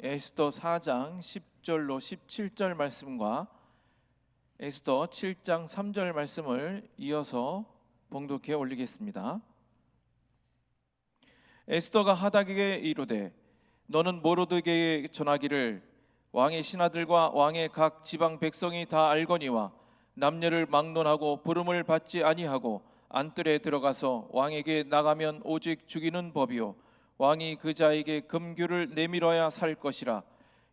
에스더 4장 10절로 17절 말씀과 에스더 7장 3절 말씀을 이어서 봉독해 올리겠습니다. 에스더가 하닥에게 이르되 너는 모르드게에 전하기를 왕의 신하들과 왕의 각 지방 백성이 다 알거니와 남녀를 막론하고 부름을 받지 아니하고 안뜰에 들어가서 왕에게 나가면 오직 죽이는 법이요 왕이 그 자에게 금규를 내밀어야 살 것이라.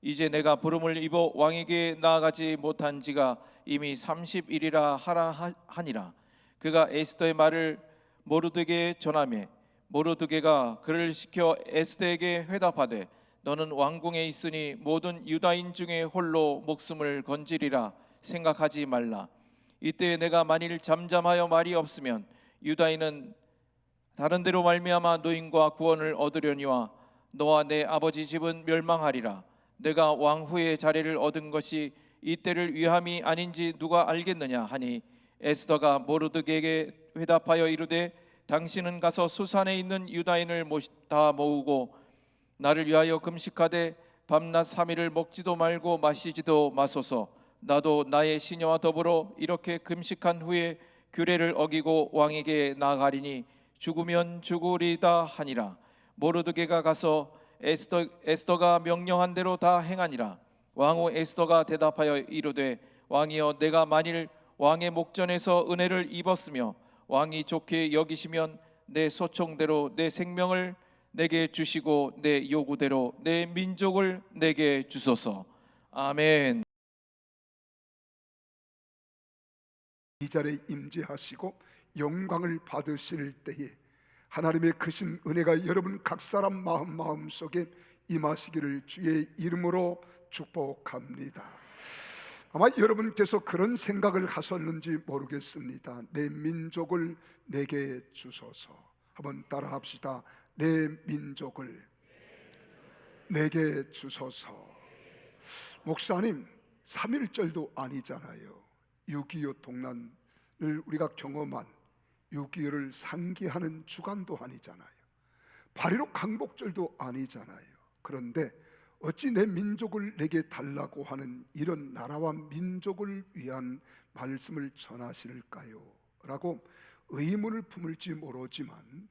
이제 내가 부름을 입어 왕에게 나아가지 못한 지가 이미 30일이라 하라 하니라. 그가 에스더의 말을 모르드게에 전하매 모르드게가 그를 시켜 에스더에게 회답하되 너는 왕궁에 있으니 모든 유다인 중에 홀로 목숨을 건지리라 생각하지 말라. 이때 내가 만일 잠잠하여 말이 없으면 유다인은 다른 데로 말미암아 노임과 구원을 얻으려니와 너와 내 아버지 집은 멸망하리라. 내가 왕후의 자리를 얻은 것이 이때를 위함이 아닌지 누가 알겠느냐 하니 에스더가 모르드게에게 회답하여 이르되 당신은 가서 수산에 있는 유다인을 다 모으고 나를 위하여 금식하되 밤낮 3일을 먹지도 말고 마시지도 마소서. 나도 나의 시녀와 더불어 이렇게 금식한 후에 규례를 어기고 왕에게 나아가리니 죽으면 죽으리다 하니라. 모르드게가 가서 에스더가 명령한 대로 다 행하니라. 왕후 에스더가 대답하여 이르되 왕이여 내가 만일 왕의 목전에서 은혜를 입었으며 왕이 좋게 여기시면 내 소청대로 내 생명을 내게 주시고 내 요구대로 내 민족을 내게 주소서. 아멘. 이 자리에 임재하시고 영광을 받으실 때에 하나님의 크신 은혜가 여러분 각 사람 마음속에 임하시기를 주의 이름으로 축복합니다. 아마 여러분께서 그런 생각을 하셨는지 모르겠습니다. 내 민족을 내게 주소서. 한번 따라 합시다. 내 민족을 내게 주소서. 목사님 3.1절도 아니잖아요. 6.25 동란을 우리가 경험한 6.25를 상기하는 주간도 아니잖아요. 8.15 강복절도 아니잖아요. 그런데 어찌 내 민족을 내게 달라고 하는 이런 나라와 민족을 위한 말씀을 전하실까요? 라고 의문을 품을지 모르지만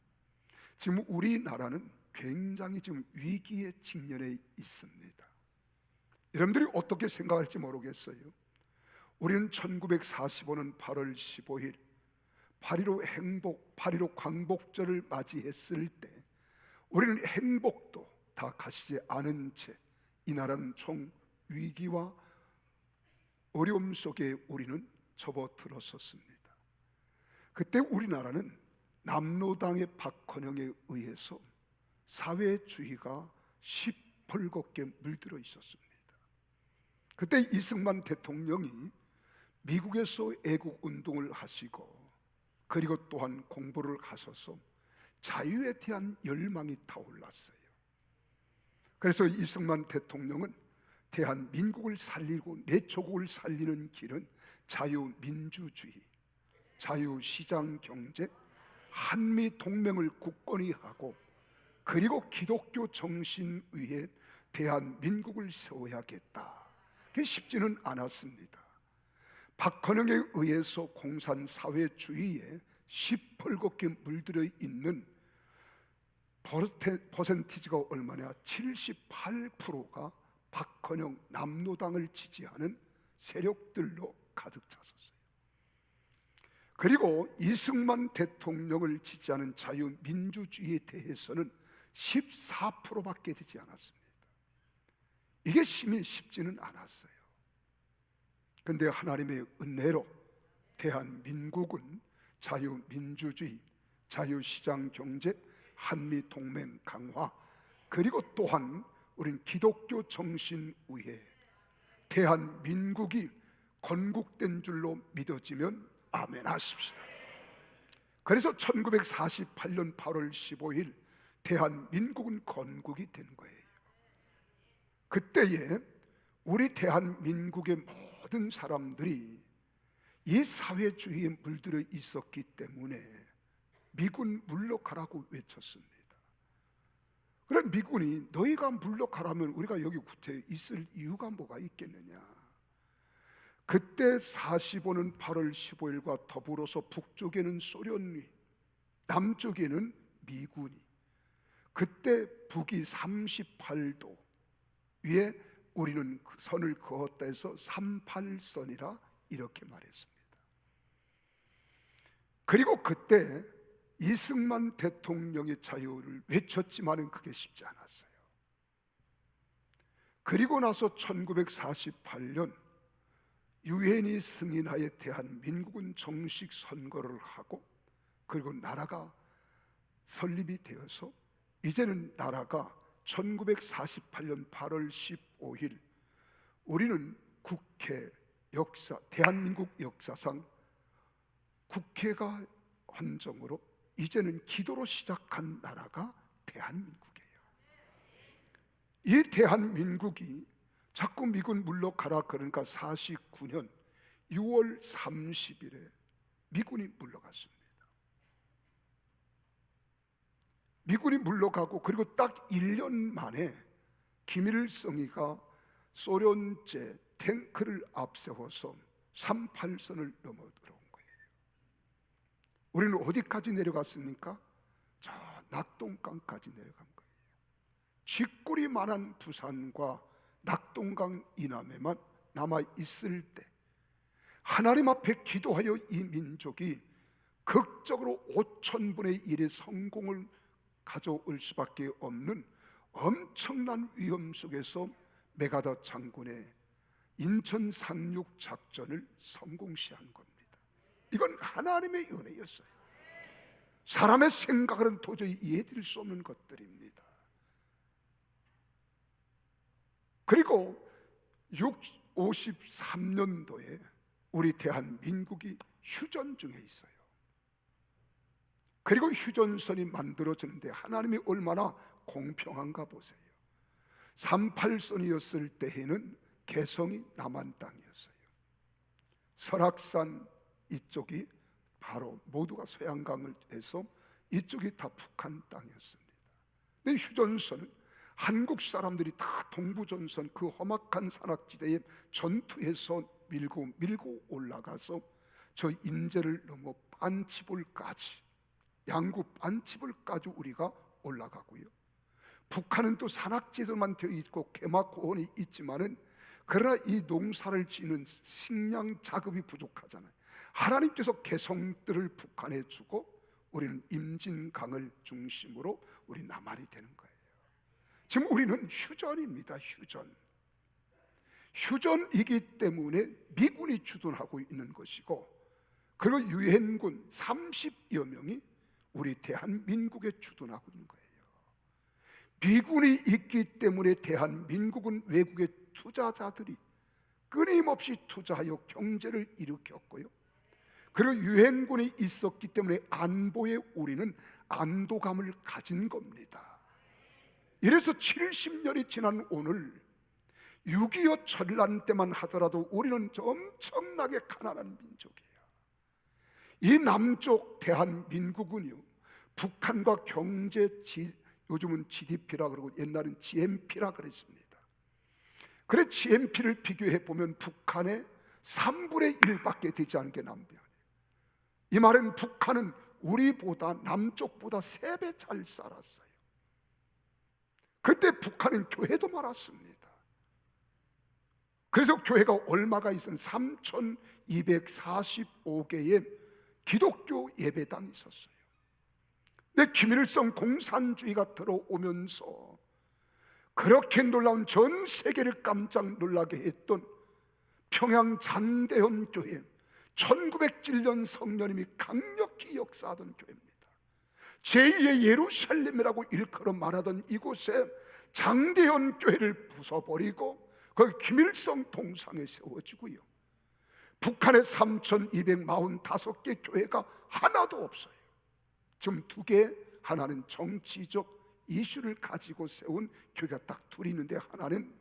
지금 우리나라는 굉장히 지금 위기의 직면에 있습니다. 여러분들이 어떻게 생각할지 모르겠어요. 우리는 1945년 8월 15일 8.15 광복절을 맞이했을 때 우리는 행복도 다 가시지 않은 채 이 나라는 총 위기와 어려움 속에 우리는 접어들었었습니다. 그때 우리나라는 남로당의 박헌영에 의해서 사회주의가 시뻘겋게 물들어 있었습니다. 그때 이승만 대통령이 미국에서 애국운동을 하시고 그리고 또한 공부를 하셔서 자유에 대한 열망이 타올랐어요. 그래서 이승만 대통령은 대한민국을 살리고 내 조국을 살리는 길은 자유민주주의, 자유시장경제, 한미동맹을 굳건히 하고 그리고 기독교 정신 위에 대한민국을 세워야겠다. 그게 쉽지는 않았습니다. 박헌영에 의해서 공산사회주의에 시뻘겋게 물들어 있는 퍼센티지가 얼마냐? 78%가 박헌영 남로당을 지지하는 세력들로 가득 찼었어요. 그리고 이승만 대통령을 지지하는 자유민주주의에 대해서는 14%밖에 되지 않았습니다. 이게 쉽지는 않았어요. 그런데 하나님의 은혜로 대한민국은 자유민주주의, 자유시장경제, 한미동맹 강화, 그리고 또한 우린 기독교 정신 위에 대한민국이 건국된 줄로 믿어지면 아멘 하십시다. 그래서 1948년 8월 15일 대한민국은 건국이 된 거예요. 그때에 우리 대한민국의 모든 사람들이 이 사회주의에 물들어 있었기 때문에 미군 물러가라고 외쳤습니다. 그런 미군이 너희가 물러가라면 우리가 여기 구태에 있을 이유가 뭐가 있겠느냐. 그때 45는 8월 15일과 더불어서 북쪽에는 소련이, 남쪽에는 미군이, 그때 북이 38도 위에 우리는 그 선을 그었다 해서 38선이라 이렇게 말했습니다. 그리고 그때 이승만 대통령의 자유를 외쳤지만은 그게 쉽지 않았어요. 그리고 나서 1948년 유엔이 승인하에 대한민국은 정식 선거를 하고, 그리고 나라가 설립이 되어서 이제는 나라가 1948년 8월 15일 우리는 국회 역사, 대한민국 역사상 국회가 헌정으로 이제는 기도로 시작한 나라가 대한민국이에요. 이 대한민국이 자꾸 미군 물러가라 그러니까 49년 6월 30일에 미군이 물러갔습니다. 미군이 물러가고 그리고 딱 1년 만에 김일성이가 소련제 탱크를 앞세워서 38선을 넘어 들어온 거예요. 우리는 어디까지 내려갔습니까? 저 낙동강까지 내려간 거예요. 쥐꼬리만한 부산과 낙동강 이남에만 남아 있을 때 하나님 앞에 기도하여 이 민족이 극적으로 5,000분의 1의 성공을 가져올 수밖에 없는 엄청난 위험 속에서 메가더 장군의 인천 상륙 작전을 성공시한 겁니다. 이건 하나님의 은혜였어요. 사람의 생각으로는 도저히 이해될 수 없는 것들입니다. 그리고 53년도에 우리 대한민국이 휴전 중에 있어요. 그리고 휴전선이 만들어지는데 하나님이 얼마나 공평한가 보세요. 38선이었을 때에는 개성이 남한 땅이었어요. 설악산 이쪽이 바로 모두가 소양강을 해서 이쪽이 다 북한 땅이었습니다. 근데 휴전선은 한국 사람들이 다 동부전선 그 험악한 산악지대에 전투해서 밀고 올라가서 저 인제를 넘어 반치볼까지, 양구 반치볼까지 우리가 올라가고요. 북한은 또 산악지대만 되어 있고 개막고원이 있지만은 그러나 이 농사를 지는 식량 자급이 부족하잖아요. 하나님께서 개성들을 북한에 주고 우리는 임진강을 중심으로 우리 남한이 되는 거예요. 지금 우리는 휴전입니다. 휴전이기 때문에 미군이 주둔하고 있는 것이고, 그리고 유엔군 30여 명이 우리 대한민국에 주둔하고 있는 거예요. 미군이 있기 때문에 대한민국은 외국의 투자자들이 끊임없이 투자하여 경제를 일으켰고요. 그리고 유엔군이 있었기 때문에 안보에 우리는 안도감을 가진 겁니다. 이래서 70년이 지난 오늘 6.25 전란 때만 하더라도 우리는 엄청나게 가난한 민족이에요. 이 남쪽 대한민국은요, 북한과 요즘은 GDP라 그러고 옛날엔 GNP라 그랬습니다. 그래 GNP를 비교해 보면 북한의 3분의 1밖에 되지 않은 게 남북이에요. 이 말은 북한은 우리보다 남쪽보다 3배 잘 살았어요. 그때 북한은 교회도 많았습니다. 그래서 교회가 얼마가 있었는 3,245개의 기독교 예배당이 있었어요. 근데 김일성 공산주의가 들어오면서 그렇게 놀라운 전 세계를 깜짝 놀라게 했던 평양 장대현 교회, 1907년 성령님이 강력히 역사하던 교회입니다. 제2의 예루살렘이라고 일컬어 말하던 이곳에 장대현 교회를 부숴버리고 거기 김일성 동상에 세워지고요. 북한의 3,245개 교회가 하나도 없어요. 지금 2개, 하나는 정치적 이슈를 가지고 세운 교회가 딱 둘이 있는데 하나는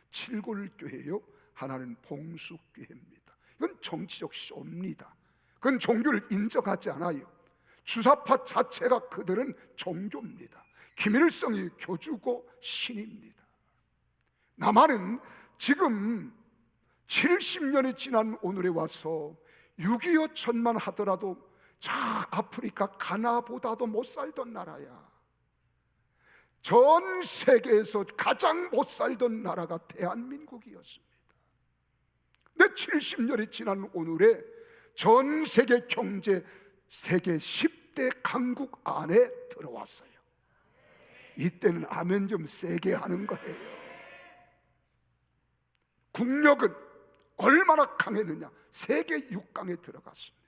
칠골교회요, 하나는 봉수교회입니다. 이건 정치적 쇼입니다. 그건 종교를 인정하지 않아요. 주사파 자체가 그들은 종교입니다. 김일성이 교주고 신입니다. 남한은 지금 70년이 지난 오늘에 와서 6.25 천만 하더라도 저 아프리카 가나보다도 못 살던 나라야. 전 세계에서 가장 못 살던 나라가 대한민국이었습니다. 근데 70년이 지난 오늘에 전 세계 경제 세계 10대 강국 안에 들어왔어요. 이때는 아멘 좀 세게 하는 거예요. 국력은 얼마나 강했느냐? 세계 6강에 들어갔습니다.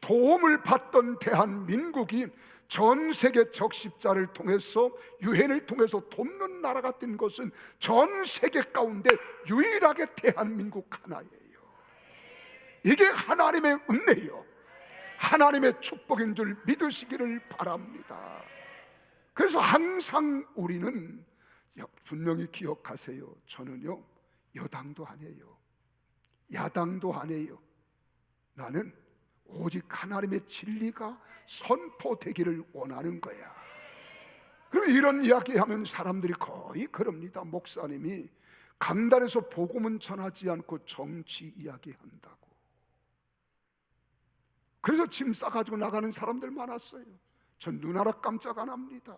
도움을 받던 대한민국이 전 세계 적십자를 통해서 유엔을 통해서 돕는 나라가 된 것은 전 세계 가운데 유일하게 대한민국 하나예요. 이게 하나님의 은혜요, 하나님의 축복인 줄 믿으시기를 바랍니다. 그래서 항상 우리는 분명히 기억하세요. 저는요 여당도 아니에요, 야당도 아니에요. 나는 오직 하나님의 진리가 선포되기를 원하는 거야. 그럼 이런 이야기하면 사람들이 거의 그럽니다. 목사님이 강단에서 복음은 전하지 않고 정치 이야기한다고. 그래서 짐 싸가지고 나가는 사람들 많았어요. 전 눈하나 깜짝 안 합니다.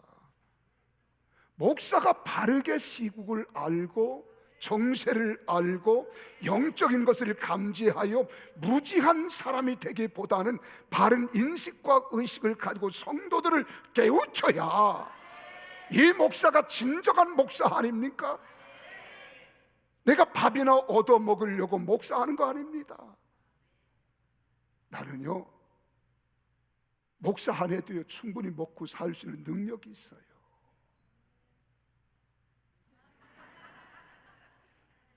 목사가 바르게 시국을 알고 정세를 알고 영적인 것을 감지하여 무지한 사람이 되기보다는 바른 인식과 의식을 가지고 성도들을 깨우쳐야 이 목사가 진정한 목사 아닙니까? 내가 밥이나 얻어 먹으려고 목사하는 거 아닙니다. 나는요 목사 안 해도요 충분히 먹고 살 수 있는 능력이 있어요.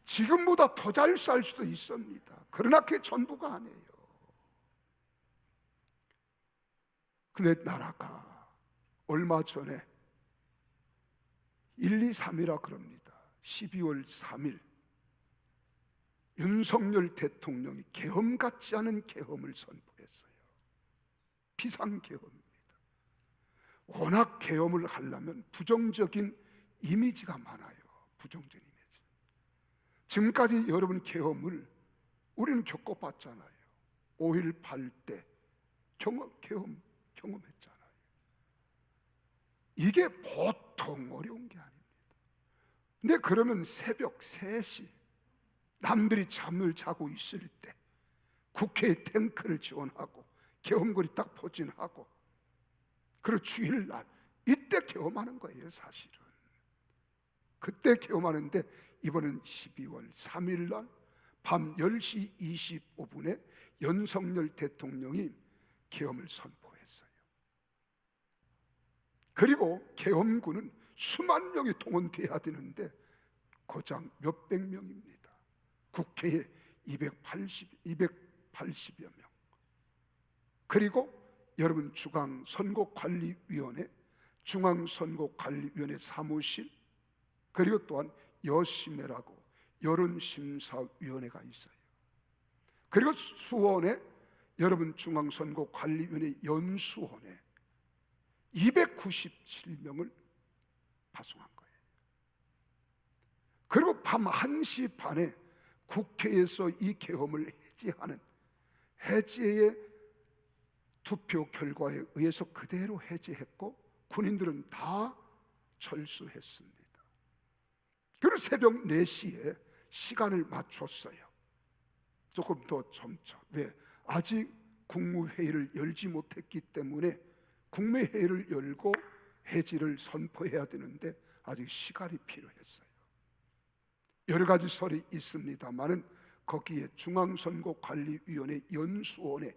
지금보다 더 잘 살 수도 있습니다. 그러나 그게 전부가 아니에요. 근데 나라가 얼마 전에 1, 2, 3이라 그럽니다. 12월 3일 윤석열 대통령이 계엄 같지 않은 계엄을 선포했어요. 비상계엄입니다. 워낙 계엄을 하려면 부정적인 이미지가 많아요. 부정적인 이미지. 지금까지 여러분 계엄을 우리는 겪어봤잖아요. 5.18 때 계엄 경험했잖아요. 이게 보통 어려운 게 아닙니다. 근데 그러면 새벽 3시 남들이 잠을 자고 있을 때 국회에 탱크를 지원하고 계엄거리 딱 포진하고 그리고 주일날 이때 계엄하는 거예요. 사실은 그때 계엄하는데 이번엔 12월 3일날 밤 10시 25분에 윤석열 대통령이 계엄을 선포했어요. 그리고 계엄군은 수만 명이 동원돼야 되는데 고작 몇백 명입니다. 국회에 280여 명. 그리고 여러분 중앙선거관리위원회 사무실, 그리고 또한 여심회라고 여론심사위원회가 있어요. 그리고 수원에 여러분 중앙선거관리위원회 연수원에 297명을 파송한 거예요. 그리고 밤 1시 반에 국회에서 이 계엄을 해제하는 해제의 투표 결과에 의해서 그대로 해제했고 군인들은 다 철수했습니다. 그리고 새벽 4시에 시간을 맞췄어요. 조금 더 점차. 왜? 아직 국무회의를 열지 못했기 때문에 국무회의를 열고 해지를 선포해야 되는데 아직 시간이 필요했어요. 여러 가지 설이 있습니다만은 거기에 중앙선거관리위원회 연수원에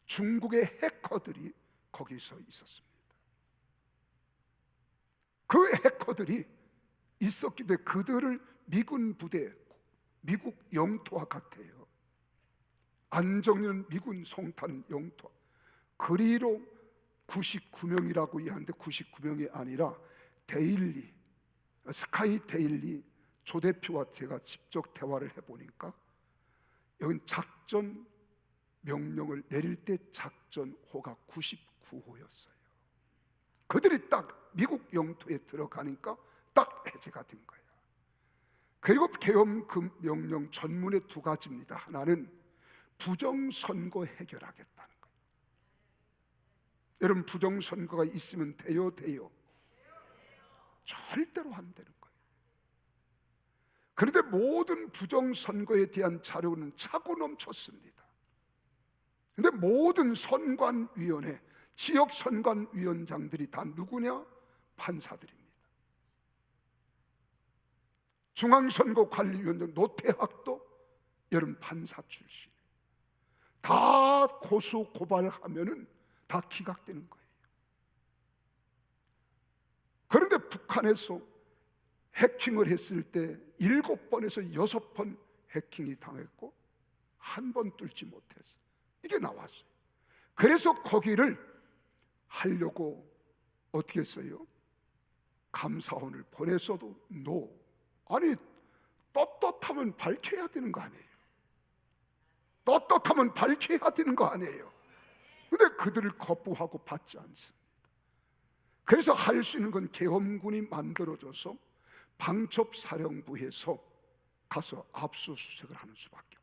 중국의 해커들이 거기서 있었습니다. 그 해커들이 있었기 때문에 그들을 미군 부대, 미국 영토와 같아요. 안정리는 미군 송탄 영토. 그리로 99명이라고 이해하는데 99명이 아니라 데일리, 스카이 데일리 조대표와 제가 직접 대화를 해보니까 여긴 작전 명령을 내릴 때 작전호가 99호였어요. 그들이 딱 미국 영토에 들어가니까 딱 해제가 된 거예요. 그리고 계엄 명령 전문의 두 가지입니다. 하나는 부정선거 해결하겠다는 거예요. 여러분, 부정선거가 있으면 돼요? 절대로 안 되는 거예요. 그런데 모든 부정선거에 대한 자료는 차고 넘쳤습니다. 그런데 모든 선관위원회, 지역선관위원장들이 다 누구냐? 판사들입니다. 중앙선거관리위원장 노태학도 여러분 판사 출신. 다 고소 고발하면은 다 기각되는 거예요. 그런데 북한에서 해킹을 했을 때 7번에서 6번 해킹이 당했고 한 번 뚫지 못했어요. 이게 나왔어요. 그래서 거기를 하려고 어떻게 했어요? 감사원을 보냈어도 노. 아니, 떳떳하면 밝혀야 되는 거 아니에요? 떳떳하면 밝혀야 되는 거 아니에요? 근데 그들을 거부하고 받지 않습니다. 그래서 할 수 있는 건 계엄군이 만들어져서 방첩사령부에서 가서 압수수색을 하는 수밖에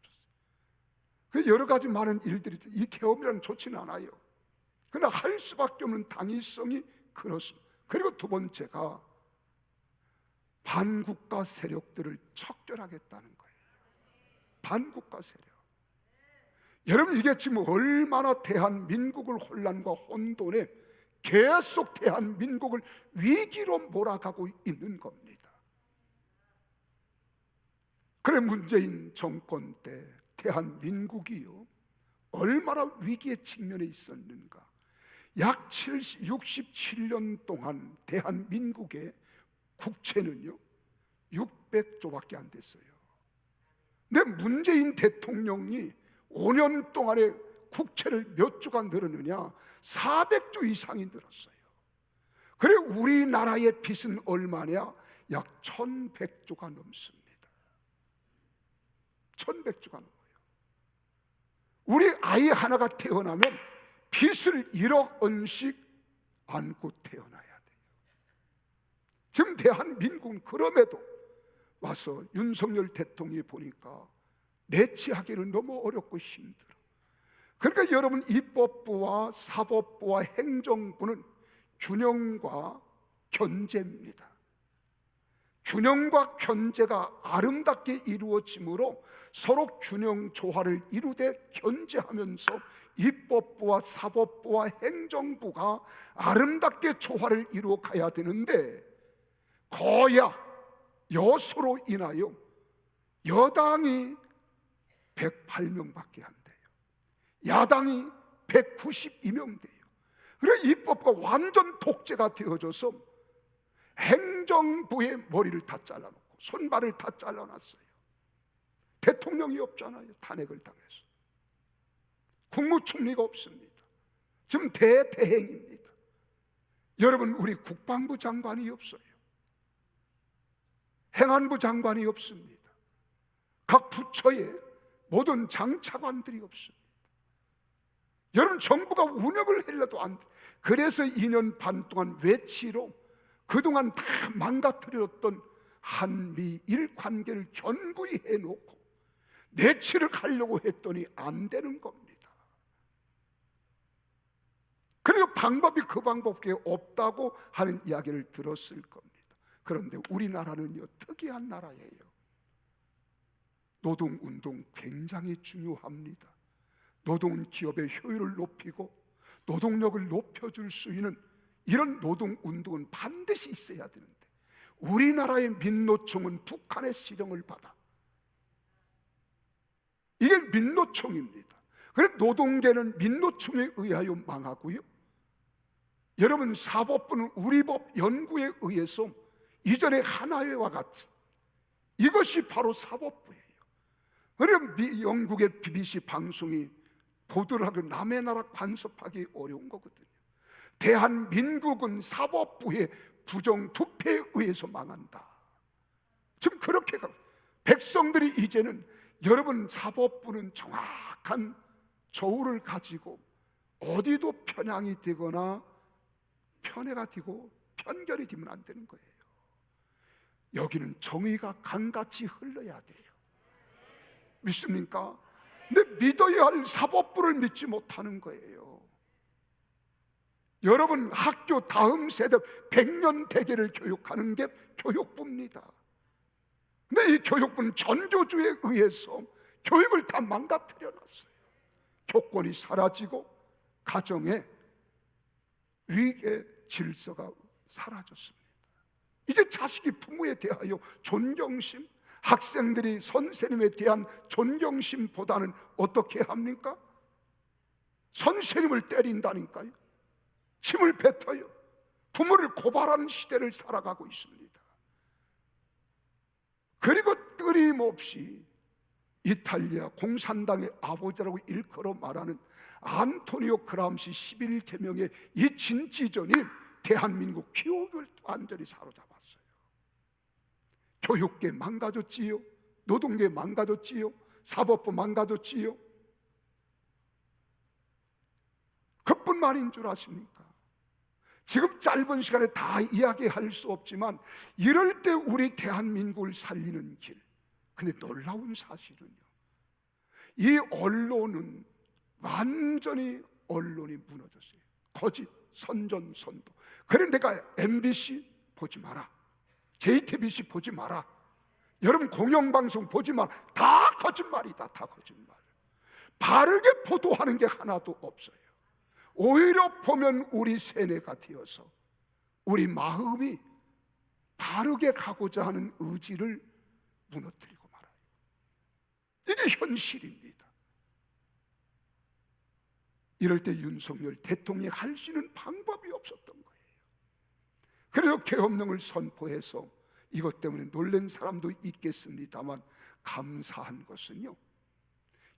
없었어요. 여러 가지 많은 일들이, 이 계엄이라는 좋지는 않아요. 그러나 할 수밖에 없는 당위성이 그렇습니다. 그리고 두 번째가 반국가 세력들을 척결하겠다는 거예요. 반국가 세력. 여러분, 이게 지금 얼마나 대한민국을 혼란과 혼돈에 계속 대한민국을 위기로 몰아가고 있는 겁니다. 그래, 문재인 정권 때 대한민국이요 얼마나 위기에 직면해 있었는가. 약 67년 동안 대한민국의 국채는요 600조밖에 안 됐어요. 근데 문재인 대통령이 5년 동안에 국채를 몇 조가 늘었느냐? 400조 이상이 늘었어요. 그래, 우리나라의 빚은 얼마냐? 약 1100조가 넘습니다. 1100조가 넘어요. 우리 아이 하나가 태어나면 빚을 1억 원씩 안고 태어나야 돼요. 지금 대한민국은 그럼에도 와서 윤석열 대통령이 보니까 내치하기는 너무 어렵고 힘들어. 그러니까 여러분, 입법부와 사법부와 행정부는 균형과 견제입니다. 균형과 견제가 아름답게 이루어지므로 서로 균형 조화를 이루되 견제하면서 입법부와 사법부와 행정부가 아름답게 조화를 이루어 가야 되는데, 거야 여소로 인하여 여당이 108명밖에 안 돼요. 야당이 192명 돼요. 그래, 입법부가 완전 독재가 되어져서 행정부의 머리를 다 잘라놓고 손발을 다 잘라놨어요. 대통령이 없잖아요. 탄핵을 당해서. 국무총리가 없습니다. 지금 대대행입니다. 여러분, 우리 국방부 장관이 없어요. 행안부 장관이 없습니다. 각 부처에 모든 장차관들이 없습니다. 여러분, 정부가 운영을 하려도 안 돼. 그래서 2년 반 동안 외치로 그동안 다 망가뜨렸던 한미일 관계를 견고히 해놓고 내치를 가려고 했더니 안 되는 겁니다. 그리고 방법이 그 방법밖에 없다고 하는 이야기를 들었을 겁니다. 그런데 우리나라는요 특이한 나라예요. 노동운동 굉장히 중요합니다. 노동은 기업의 효율을 높이고 노동력을 높여줄 수 있는 이런 노동운동은 반드시 있어야 되는데, 우리나라의 민노총은 북한의 시령을 받아. 이게 민노총입니다. 그래서 노동계는 민노총에 의하여 망하고요, 여러분, 사법부는 우리 법 연구에 의해서 이전의 하나회와 같은, 이것이 바로 사법부예요. 그래서 영국의 BBC 방송이 보도를 하고 남의 나라 간섭하기 어려운 거거든요. 대한민국은 사법부의 부정부패에 의해서 망한다. 지금 그렇게 백성들이 이제는, 여러분, 사법부는 정확한 저울을 가지고 어디도 편향이 되거나 편애가 되고 편견이 되면 안 되는 거예요. 여기는 정의가 강같이 흘러야 돼요. 믿습니까? 근데 믿어야 할 사법부를 믿지 못하는 거예요. 여러분, 학교 다음 세대 100년 대계를 교육하는 게 교육부입니다. 근데 이 교육부는 전교조에 의해서 교육을 다 망가뜨려 놨어요. 교권이 사라지고 가정의 위계 질서가 사라졌습니다. 이제 자식이 부모에 대하여 존경심, 학생들이 선생님에 대한 존경심보다는 어떻게 합니까? 선생님을 때린다니까요. 침을 뱉어요. 부모를 고발하는 시대를 살아가고 있습니다. 그리고 끊임없이 이탈리아 공산당의 아버지라고 일컬어 말하는 안토니오 그람시 11계명의 이 진지전이 대한민국 교육을 완전히 사로잡았어요. 교육계 망가졌지요, 노동계 망가졌지요, 사법부 망가졌지요. 그뿐만인 줄 아십니까? 지금 짧은 시간에 다 이야기할 수 없지만 이럴 때 우리 대한민국을 살리는 길, 근데 놀라운 사실은요, 이 언론은 완전히 언론이 무너졌어요. 거짓, 선전선도. 그래 내가 MBC 보지 마라, JTBC 보지 마라, 여러분 공영방송 보지 마라, 다 거짓말이다. 다 거짓말. 바르게 보도하는 게 하나도 없어요. 오히려 보면 우리 세뇌가 되어서 우리 마음이 바르게 가고자 하는 의지를 무너뜨리고 말아요. 이게 현실입니다. 이럴 때 윤석열 대통령이 할 수 있는 방법이 없었던 거예요. 그래서 계엄령을 선포해서 이것 때문에 놀란 사람도 있겠습니다만 감사한 것은요,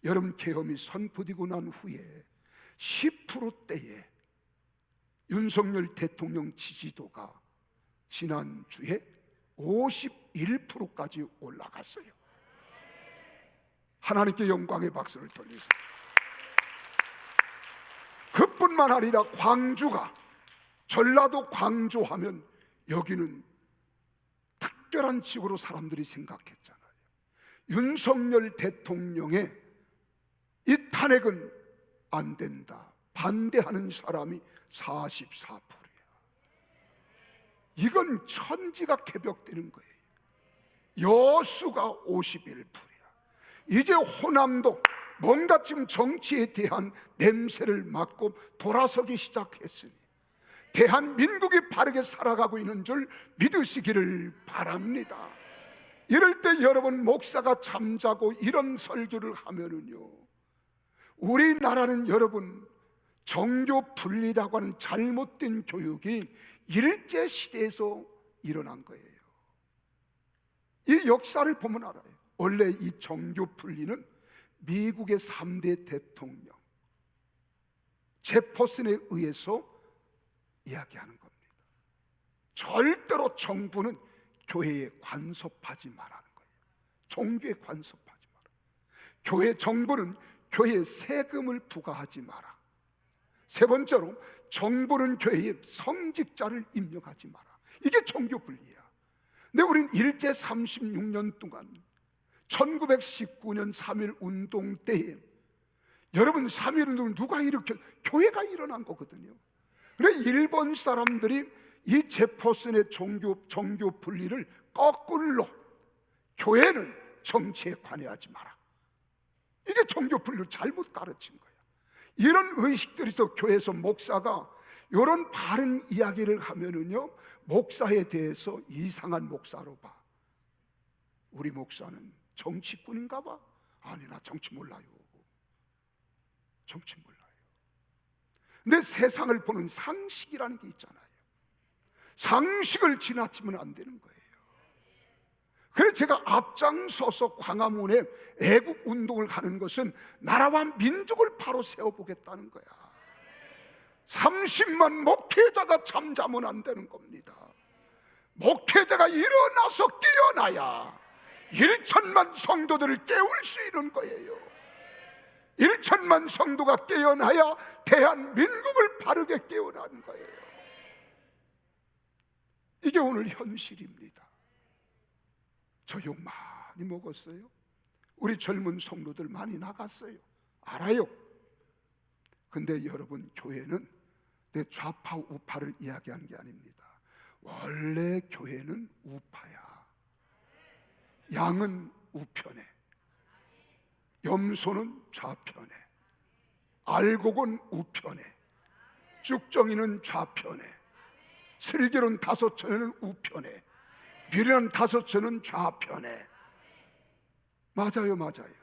여러분, 계엄이 선포되고 난 후에 10%대에 윤석열 대통령 지지도가 지난주에 51%까지 올라갔어요. 하나님께 영광의 박수를 돌리세요. 그뿐만 아니라 광주가, 전라도 광주 하면 여기는 특별한 지구로 사람들이 생각했잖아요. 윤석열 대통령의 이 탄핵은 안 된다, 반대하는 사람이 44%예요. 이건 천지가 개벽되는 거예요. 여수가 51%야. 이제 호남도 뭔가 지금 정치에 대한 냄새를 맡고 돌아서기 시작했으니 대한민국이 바르게 살아가고 있는 줄 믿으시기를 바랍니다. 이럴 때 여러분, 목사가 잠자고 이런 설교를 하면은요, 우리나라는 여러분, 정교 분리라고 하는 잘못된 교육이 일제시대에서 일어난 거예요. 이 역사를 보면 알아요. 원래 이 정교 분리는 미국의 3대 대통령 제퍼슨에 의해서 이야기하는 겁니다. 절대로 정부는 교회에 간섭하지 말라는 거예요. 종교에 간섭하지 마라. 교회 정부는 교회에 세금을 부과하지 마라. 세 번째로, 정부는 교회에 성직자를 임명하지 마라. 이게 정교 분리야. 근데 우린 일제 36년 동안 1919년 3.1 운동 때에, 여러분 3.1 운동을 누가 일으켜? 교회가 일어난 거거든요. 그래 일본 사람들이 이 제퍼슨의 정교 분리를 거꾸로, 교회는 정치에 관여하지 마라. 이게 정교 분리를 잘못 가르친 거예요. 이런 의식들이 있어. 교회에서 목사가 이런 바른 이야기를 하면은요, 목사에 대해서 이상한 목사로 봐. 우리 목사는 정치꾼인가 봐. 아니, 나 정치 몰라요. 정치 몰라요. 근데 세상을 보는 상식이라는 게 있잖아요. 상식을 지나치면 안 되는 거예요. 그래서 제가 앞장서서 광화문에 애국 운동을 가는 것은 나라와 민족을 바로 세워보겠다는 거야. 30만 목회자가 잠자면 안 되는 겁니다. 목회자가 일어나서 깨어나야 1천만 성도들을 깨울 수 있는 거예요. 1천만 성도가 깨어나야 대한민국을 바르게 깨어나는 거예요. 이게 오늘 현실입니다. 저 욕 많이 먹었어요. 우리 젊은 성도들 많이 나갔어요. 알아요. 근데 여러분, 교회는 내 좌파 우파를 이야기하는 게 아닙니다. 원래 교회는 우파야. 양은 우편에, 염소는 좌편에, 알곡은 우편에, 쭉정이는 좌편에, 슬기로운 다섯천에는 우편에, 미련한 다섯천은 좌편에. 맞아요, 맞아요.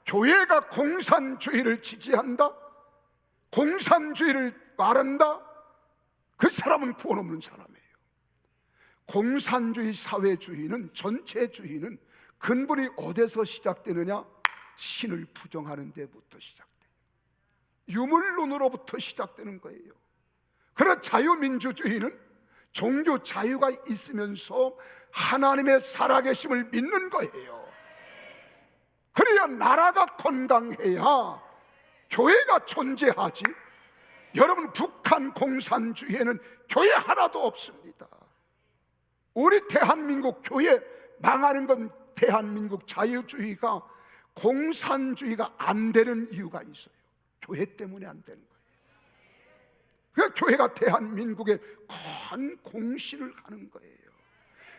교회가 공산주의를 지지한다, 공산주의를 말한다, 그 사람은 구원 없는 사람이에요. 공산주의 사회주의는, 전체주의는 근본이 어디서 시작되느냐? 신을 부정하는 데부터 시작돼요. 유물론으로부터 시작되는 거예요. 그러나 자유민주주의는 종교 자유가 있으면서 하나님의 살아계심을 믿는 거예요. 그래야 나라가 건강해야 교회가 존재하지. 여러분, 북한 공산주의에는 교회 하나도 없습니다. 우리 대한민국 교회 망하는 건 대한민국 자유주의가, 공산주의가 안 되는 이유가 있어요. 교회 때문에 안 되는 거예요. 그 교회가 대한민국에 큰 공신을 하는 거예요.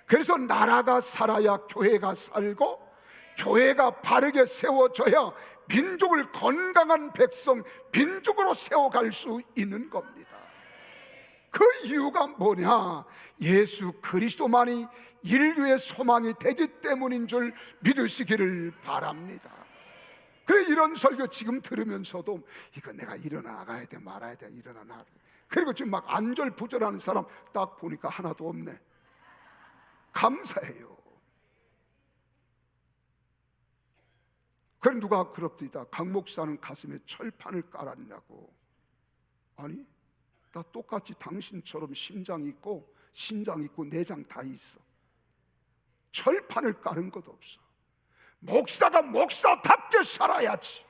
그래서 나라가 살아야 교회가 살고, 교회가 바르게 세워져야 민족을 건강한 백성, 민족으로 세워갈 수 있는 겁니다. 그 이유가 뭐냐? 예수 그리스도만이 인류의 소망이 되기 때문인 줄 믿으시기를 바랍니다. 그래, 이런 설교 지금 들으면서도 이거 내가 일어나가야 돼 말아야 돼, 일어나나. 그리고 지금 막 안절부절하는 사람 딱 보니까 하나도 없네. 감사해요. 그럼 누가 그럽디다. 강 목사는 가슴에 철판을 깔았냐고. 아니, 나 똑같이 당신처럼 심장 있고 신장 있고 내장 다 있어. 철판을 깔은 것도 없어. 목사가 목사답게 살아야지.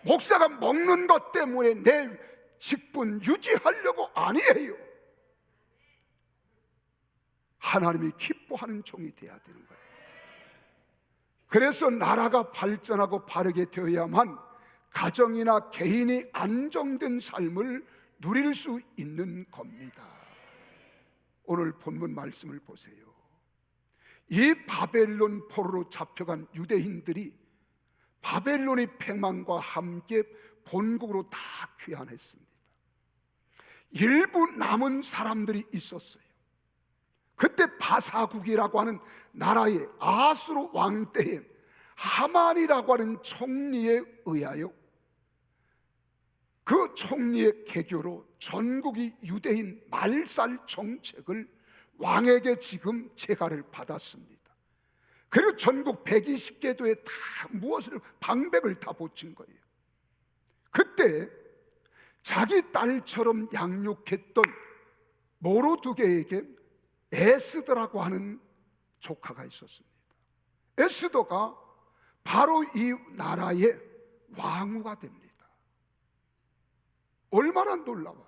목사가 먹는 것 때문에 내 직분 유지하려고 아니에요. 하나님이 기뻐하는 종이 돼야 되는 거예요. 그래서 나라가 발전하고 바르게 되어야만 가정이나 개인이 안정된 삶을 누릴 수 있는 겁니다. 오늘 본문 말씀을 보세요. 이 바벨론 포로로 잡혀간 유대인들이 바벨론의 패망과 함께 본국으로 다 귀환했습니다. 일부 남은 사람들이 있었어요. 그때 바사국이라고 하는 나라의 아수르 왕 때에 하만이라고 하는 총리에 의하여, 그 총리의 계교로 전국이 유대인 말살 정책을 왕에게 지금 제가를 받았습니다. 그리고 전국 120개도에 다 무엇을 방백을 다 붙인 거예요. 그때 자기 딸처럼 양육했던 모로두게에게 에스더라고 하는 조카가 있었습니다. 에스더가 바로 이 나라의 왕후가 됩니다. 얼마나 놀라워요.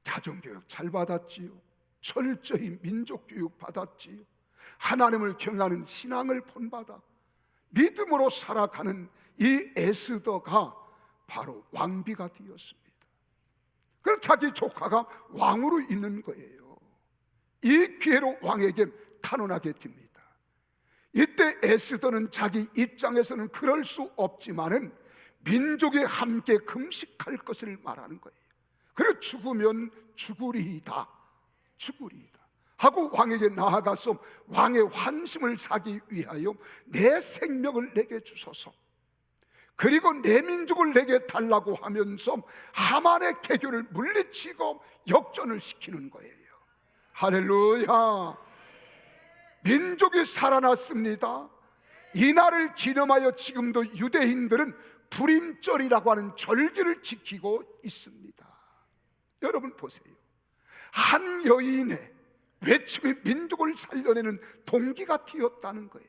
가정교육 잘 받았지요. 철저히 민족교육 받았지요. 하나님을 경외하는 신앙을 본받아 믿음으로 살아가는 이 에스더가 바로 왕비가 되었습니다. 그래서 자기 조카가 왕으로 있는 거예요. 이 기회로 왕에게 탄원하게 됩니다. 이때 에스더는 자기 입장에서는 그럴 수 없지만은 민족이 함께 금식할 것을 말하는 거예요. 그래, 죽으면 죽으리이다 하고 왕에게 나아가서 왕의 환심을 사기 위하여 내 생명을 내게 주소서, 그리고 내 민족을 내게 달라고 하면서 하만의 계교를 물리치고 역전을 시키는 거예요. 할렐루야. 민족이 살아났습니다. 이 날을 기념하여 지금도 유대인들은 불임절이라고 하는 절기를 지키고 있습니다. 여러분 보세요. 한 여인의 외침이 민족을 살려내는 동기가 되었다는 거예요.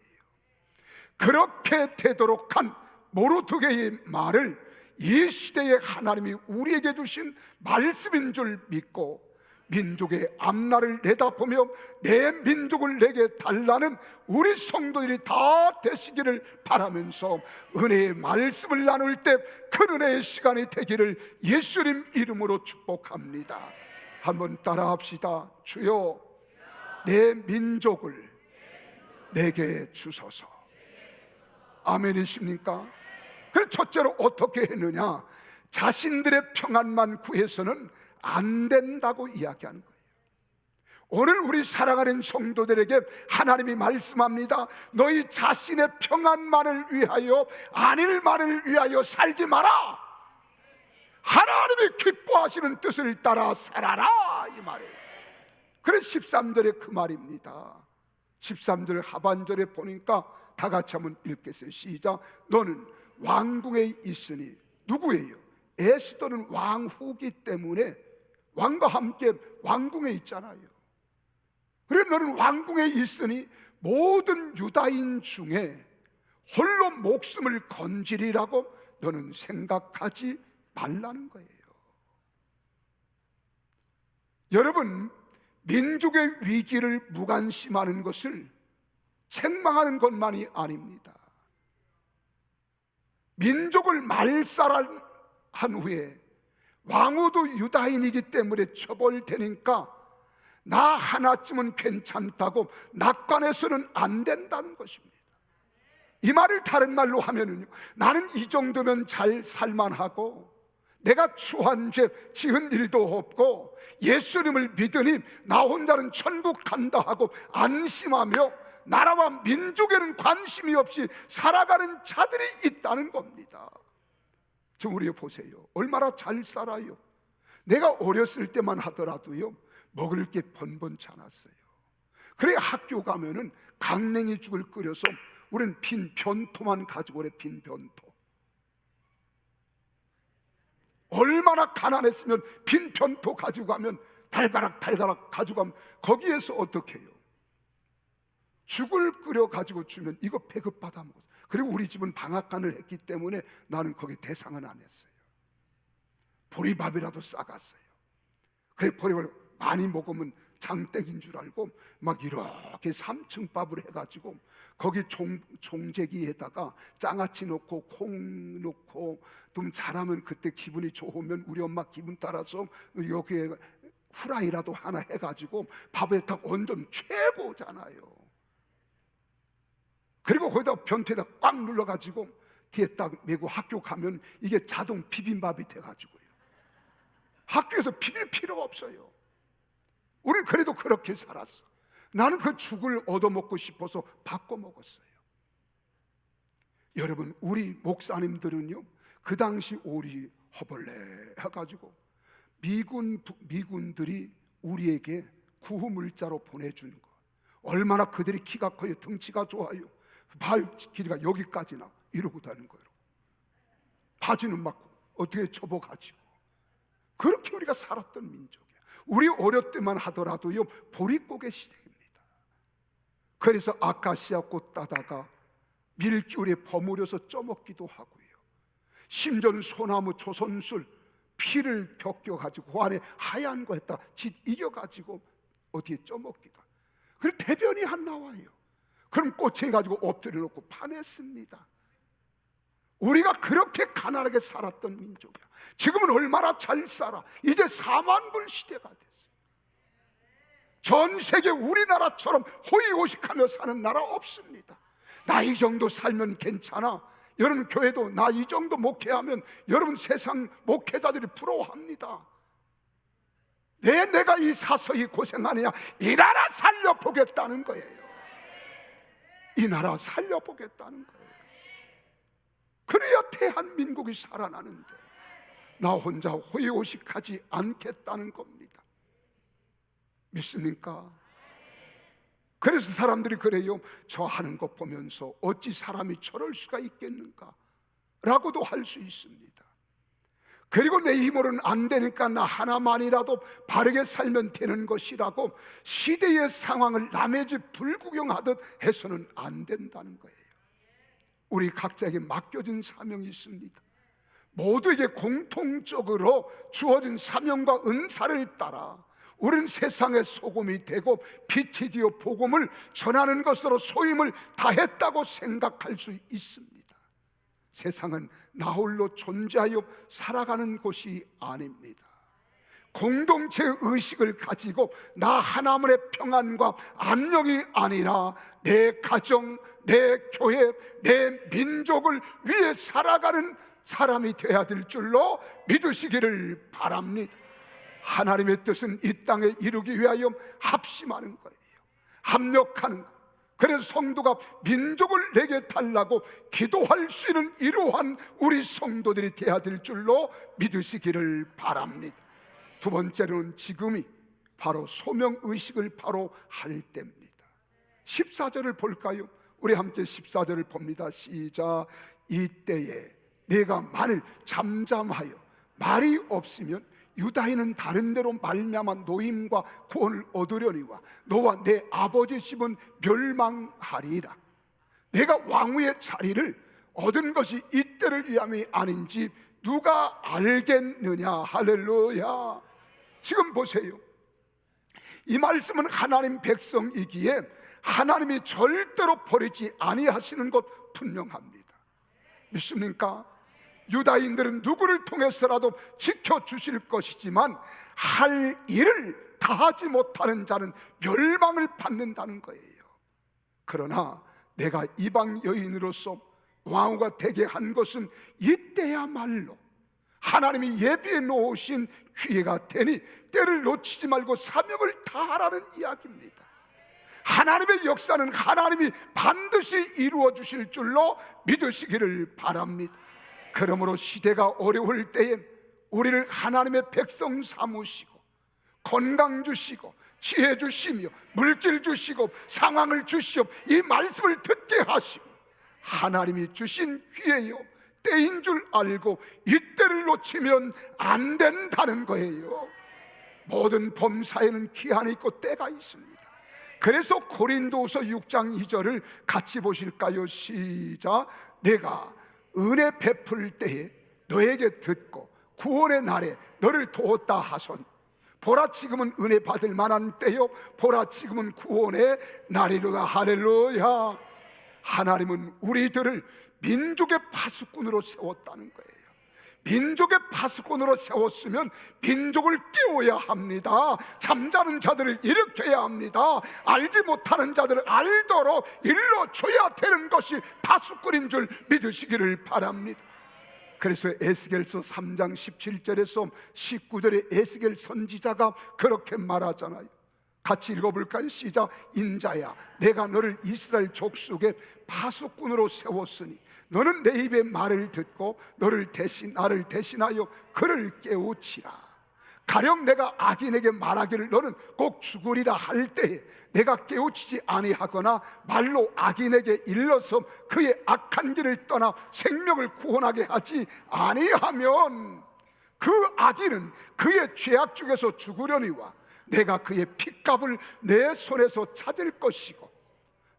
그렇게 되도록 한 모르드게의 말을 이 시대에 하나님이 우리에게 주신 말씀인 줄 믿고 민족의 앞날을 내다보며 내 민족을 내게 달라는 우리 성도들이 다 되시기를 바라면서 은혜의 말씀을 나눌 때 큰 은혜의 시간이 되기를 예수님 이름으로 축복합니다. 한번 따라합시다. 주여, 내 민족을 내게 주소서. 아멘이십니까? 그래서 첫째로 어떻게 했느냐? 자신들의 평안만 구해서는 안 된다고 이야기하는 거예요. 오늘 우리 사랑하는 성도들에게 하나님이 말씀합니다. 너희 자신의 평안만을 위하여, 안일만을 위하여 살지 마라. 하나님이 기뻐하시는 뜻을 따라 살아라, 이 말이에요. 그래서 13절에 그 말입니다. 13절 하반절에 보니까 다 같이 한번 읽겠어요. 시작. 너는 왕궁에 있으니, 누구예요? 에스더는 왕후기 때문에 왕과 함께 왕궁에 있잖아요. 그래, 너는 왕궁에 있으니 모든 유다인 중에 홀로 목숨을 건지리라고 너는 생각하지 말라는 거예요. 여러분, 민족의 위기를 무관심하는 것을 책망하는 것만이 아닙니다. 민족을 말살한 후에 왕후도 유다인이기 때문에 처벌되니까 나 하나쯤은 괜찮다고 낙관해서는 안 된다는 것입니다. 이 말을 다른 말로 하면은요, 나는 이 정도면 잘 살만하고 내가 추한 죄 지은 일도 없고 예수님을 믿으니 나 혼자는 천국 간다 하고 안심하며 나라와 민족에는 관심이 없이 살아가는 자들이 있다는 겁니다. 지금 우리 보세요. 얼마나 잘 살아요. 내가 어렸을 때만 하더라도요, 먹을 게 번번치 않았어요. 그래, 학교 가면은 강냉이 죽을 끓여서 우리는 빈 변토만 가지고 그래. 빈 변토. 얼마나 가난했으면 빈 변토 가지고 가면 달가락 가지고 가면 거기에서 어떻게 해요? 죽을 끓여 가지고 주면 이거 배급 받아 먹었어요. 그리고 우리 집은 방앗간을 했기 때문에 나는 거기 대상은 안 했어요. 보리밥이라도 싸갔어요. 그래, 보리밥을 많이 먹으면 장땡인 줄 알고 막 이렇게 3층 밥을 해가지고 거기 종재기에다가 장아찌 넣고 콩 넣고 좀 잘하면 그때 기분이 좋으면 우리 엄마 기분 따라서 여기에 후라이라도 하나 해가지고 밥에 딱 얹으면 최고잖아요. 그리고 거기다 변태에다 꽉 눌러가지고 뒤에 딱 메고 학교 가면 이게 자동 비빔밥이 돼가지고요. 학교에서 비빌 필요가 없어요. 우린 그래도 그렇게 살았어. 나는 그 죽을 얻어먹고 싶어서 바꿔 먹었어요. 여러분, 우리 목사님들은요, 그 당시 오리 허벌레 해가지고 미군들이 우리에게 구호물자로 보내준 거, 얼마나 그들이 키가 커요. 덩치가 좋아요. 발 길이가 여기까지나 이러고 다니는 거예요. 바지는 막 어떻게 접어가지고. 그렇게 우리가 살았던 민족이야. 우리 어릴 때만 하더라도요, 보릿고개 시대입니다. 그래서 아카시아 꽃 따다가 밀기울에 버무려서 쪄먹기도 하고요. 심지어는 소나무 조선술 피를 벗겨가지고 그 안에 하얀 거 했다 짓 이겨가지고 어디에 쪄먹기도 하고. 그리고 대변이 안 나와요. 그럼 꼬챙이 가지고 엎드려 놓고 파냈습니다. 우리가 그렇게 가난하게 살았던 민족이야. 지금은 얼마나 잘 살아. 이제 4만 불 시대가 됐어요. 전 세계 우리나라처럼 호의호식하며 사는 나라 없습니다. 나 이 정도 살면 괜찮아. 여러분 교회도 나 이 정도 목회하면 여러분 세상 목회자들이 부러워합니다. 내가 이 사서히 고생하느냐. 이 나라 살려보겠다는 거예요. 이 나라 살려보겠다는 거예요. 그래야 대한민국이 살아나는데 나 혼자 호의호식하지 않겠다는 겁니다. 믿습니까? 그래서 사람들이 그래요. 저 하는 것 보면서 어찌 사람이 저럴 수가 있겠는가 라고도 할 수 있습니다. 그리고 내 힘으로는 안 되니까 나 하나만이라도 바르게 살면 되는 것이라고 시대의 상황을 남의 집 불구경하듯 해서는 안 된다는 거예요. 우리 각자에게 맡겨진 사명이 있습니다. 모두에게 공통적으로 주어진 사명과 은사를 따라 우리는 세상의 소금이 되고 빛이 되어 복음을 전하는 것으로 소임을 다했다고 생각할 수 있습니다. 세상은 나 홀로 존재하여 살아가는 곳이 아닙니다. 공동체 의식을 가지고 나 하나만의 평안과 안녕이 아니라 내 가정, 내 교회, 내 민족을 위해 살아가는 사람이 되어야 될 줄로 믿으시기를 바랍니다. 하나님의 뜻은 이 땅에 이루기 위하여 합심하는 거예요. 합력하는 거예요. 그래서 성도가 민족을 내게 달라고 기도할 수 있는 이러한 우리 성도들이 되어야 될 줄로 믿으시기를 바랍니다. 두 번째로는 지금이 바로 소명의식을 바로 할 때입니다. 14절을 볼까요? 우리 함께 14절을 봅니다. 시작. 이때에 내가 만일 잠잠하여 말이 없으면 유다인은 다른 데로 말미암아 노임과 구원을 얻으려니와 너와 내 아버지 집은 멸망하리라. 내가 왕후의 자리를 얻은 것이 이때를 위함이 아닌지 누가 알겠느냐. 할렐루야. 지금 보세요. 이 말씀은 하나님 백성이기에 하나님이 절대로 버리지 아니하시는 것 분명합니다. 믿습니까? 유다인들은 누구를 통해서라도 지켜주실 것이지만 할 일을 다하지 못하는 자는 멸망을 받는다는 거예요. 그러나 내가 이방 여인으로서 왕후가 되게 한 것은 이때야말로 하나님이 예비해 놓으신 기회가 되니 때를 놓치지 말고 사명을 다하라는 이야기입니다. 하나님의 역사는 하나님이 반드시 이루어 주실 줄로 믿으시기를 바랍니다. 그러므로 시대가 어려울 때에 우리를 하나님의 백성 삼으시고 건강 주시고 지혜 주시며 물질 주시고 상황을 주시오 이 말씀을 듣게 하시고 하나님이 주신 기회요 때인 줄 알고 이때를 놓치면 안 된다는 거예요. 모든 범사에는 기한이 있고 때가 있습니다. 그래서 고린도후서 6장 2절을 같이 보실까요? 시작. 내가 은혜 베풀 때에 너에게 듣고 구원의 날에 너를 도왔다 하선 보라 지금은 은혜 받을 만한 때요 보라 지금은 구원의 날이로다. 할렐루야. 하나님은 우리들을 민족의 파수꾼으로 세웠다는 거예요. 민족의 파수꾼으로 세웠으면 민족을 깨워야 합니다. 잠자는 자들을 일으켜야 합니다. 알지 못하는 자들을 알도록 일러줘야 되는 것이 파수꾼인 줄 믿으시기를 바랍니다. 그래서 에스겔서 3장 17절에서 19절에 에스겔 선지자가 그렇게 말하잖아요. 같이 읽어볼까요? 시작. 인자야 내가 너를 이스라엘 족속의 파수꾼으로 세웠으니 너는 내 입의 말을 듣고 나를 대신하여 그를 깨우치라. 가령 내가 악인에게 말하기를 너는 꼭 죽으리라 할 때에 내가 깨우치지 아니하거나 말로 악인에게 일러서 그의 악한 길을 떠나 생명을 구원하게 하지 아니하면 그 악인은 그의 죄악 중에서 죽으려니와 내가 그의 핏값을 내 손에서 찾을 것이고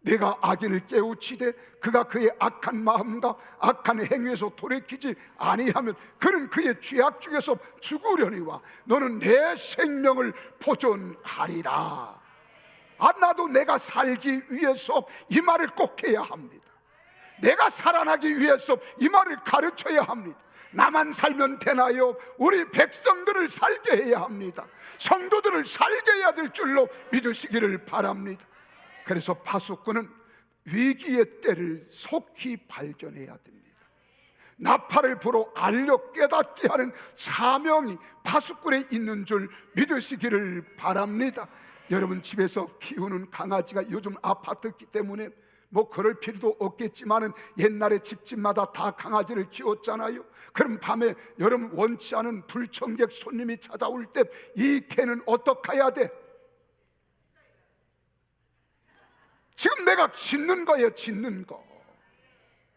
내가 악인을 깨우치되 그가 그의 악한 마음과 악한 행위에서 돌이키지 아니하면 그는 그의 죄악 중에서 죽으려니와 너는 내 생명을 보존하리라. 나도 내가 살기 위해서 이 말을 꼭 해야 합니다. 내가 살아나기 위해서 이 말을 가르쳐야 합니다. 나만 살면 되나요? 우리 백성들을 살게 해야 합니다. 성도들을 살게 해야 될 줄로 믿으시기를 바랍니다. 그래서 파수꾼은 위기의 때를 속히 발견해야 됩니다. 나팔을 불어 알려 깨닫게 하는 사명이 파수꾼에 있는 줄 믿으시기를 바랍니다. 여러분 집에서 키우는 강아지가 요즘 아파트기 때문에 뭐 그럴 필요도 없겠지만은 옛날에 집집마다 다 강아지를 키웠잖아요. 그럼 밤에 여러분 원치 않은 불청객 손님이 찾아올 때 이 개는 어떻게 해야 돼? 지금 내가 짖는 거예요. 짖는 거.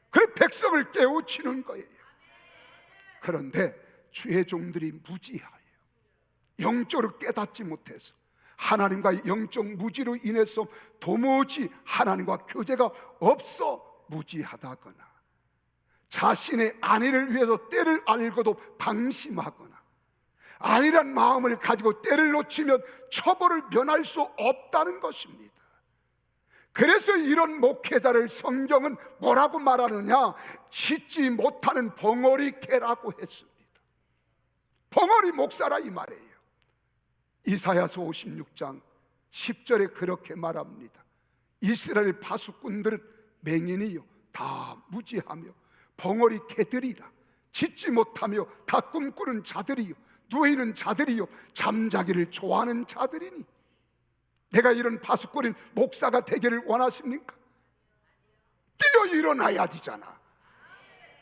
그래 백성을 깨우치는 거예요. 그런데 주의 종들이 무지하여 영적으로 깨닫지 못해서 하나님과의 영적 무지로 인해서 도무지 하나님과 교제가 없어 무지하다거나 자신의 안위를 위해서 때를 알고도 방심하거나 아니란 마음을 가지고 때를 놓치면 처벌을 면할 수 없다는 것입니다. 그래서 이런 목회자를 성경은 뭐라고 말하느냐? 씻지 못하는 벙어리 개라고 했습니다. 벙어리 목사라 이 말이에요. 이사야서 56장 10절에 그렇게 말합니다. 이스라엘 파수꾼들은 맹인이요 다 무지하며 벙어리 개들이라. 짖지 못하며 다 꿈꾸는 자들이요 누이는 자들이요 잠자기를 좋아하는 자들이니. 내가 이런 파수꾼인 목사가 되기를 원하십니까? 뛰어 일어나야 되잖아.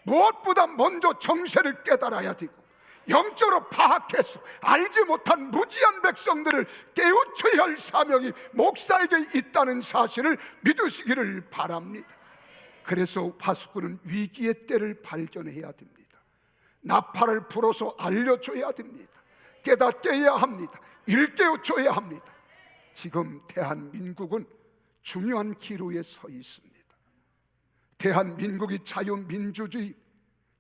무엇보다 먼저 정세를 깨달아야 되고 영적으로 파악해서 알지 못한 무지한 백성들을 깨우쳐야 할 사명이 목사에게 있다는 사실을 믿으시기를 바랍니다. 그래서 파수꾼은 위기의 때를 발견해야 됩니다. 나팔을 불어서 알려줘야 됩니다. 깨닫게 해야 합니다. 일깨워줘야 합니다. 지금 대한민국은 중요한 기로에 서 있습니다. 대한민국이 자유민주주의,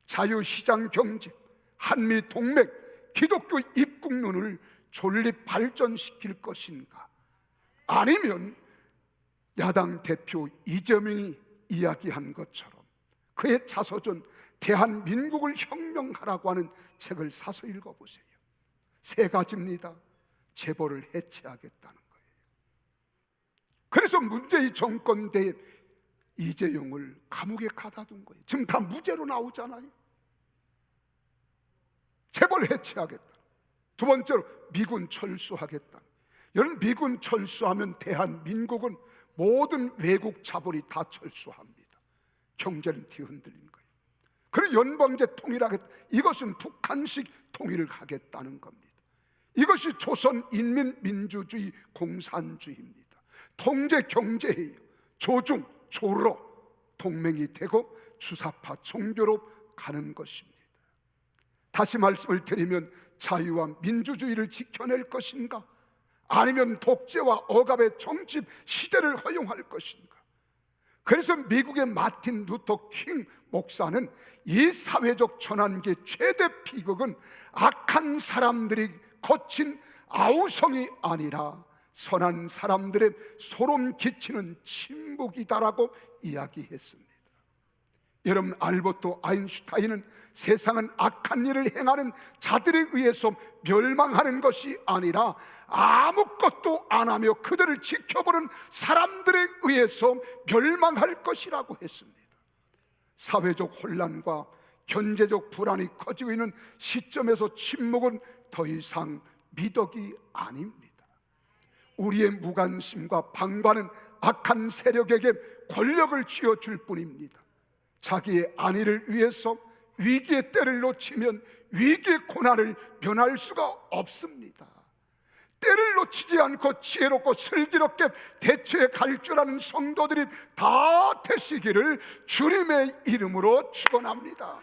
자유시장경제, 한미동맹, 기독교 입국론을 존립 발전시킬 것인가? 아니면 야당 대표 이재명이 이야기한 것처럼 그의 자서전 대한민국을 혁명하라고 하는 책을 사서 읽어보세요. 세 가지입니다. 재벌을 해체하겠다는 거예요. 그래서 문재인 정권 때 이재용을 감옥에 가둬둔 거예요. 지금 다 무죄로 나오잖아요. 재벌 해체하겠다. 두 번째로 미군 철수하겠다. 여러분, 미군 철수하면 대한민국은 모든 외국 자본이 다 철수합니다. 경제는 뒤흔들린 거예요. 그리고 연방제 통일하겠다. 이것은 북한식 통일을 하겠다는 겁니다. 이것이 조선인민민주주의 공산주의입니다. 통제 경제예요. 조중, 조로 동맹이 되고 주사파 종교로 가는 것입니다. 다시 말씀을 드리면 자유와 민주주의를 지켜낼 것인가? 아니면 독재와 억압의 정치 시대를 허용할 것인가? 그래서 미국의 마틴 루터 킹 목사는 이 사회적 전환기의 최대 비극은 악한 사람들이 거친 아우성이 아니라 선한 사람들의 소름 끼치는 침묵이다라고 이야기했습니다. 여러분, 알버트 아인슈타인은 세상은 악한 일을 행하는 자들에 의해서 멸망하는 것이 아니라 아무것도 안 하며 그들을 지켜보는 사람들에 의해서 멸망할 것이라고 했습니다. 사회적 혼란과 경제적 불안이 커지고 있는 시점에서 침묵은 더 이상 미덕이 아닙니다. 우리의 무관심과 방관은 악한 세력에게 권력을 쥐어줄 뿐입니다. 자기의 안위를 위해서 위기의 때를 놓치면 위기의 고난을 면할 수가 없습니다. 때를 놓치지 않고 지혜롭고 슬기롭게 대처해 갈 줄 아는 성도들이 다 되시기를 주님의 이름으로 축원합니다.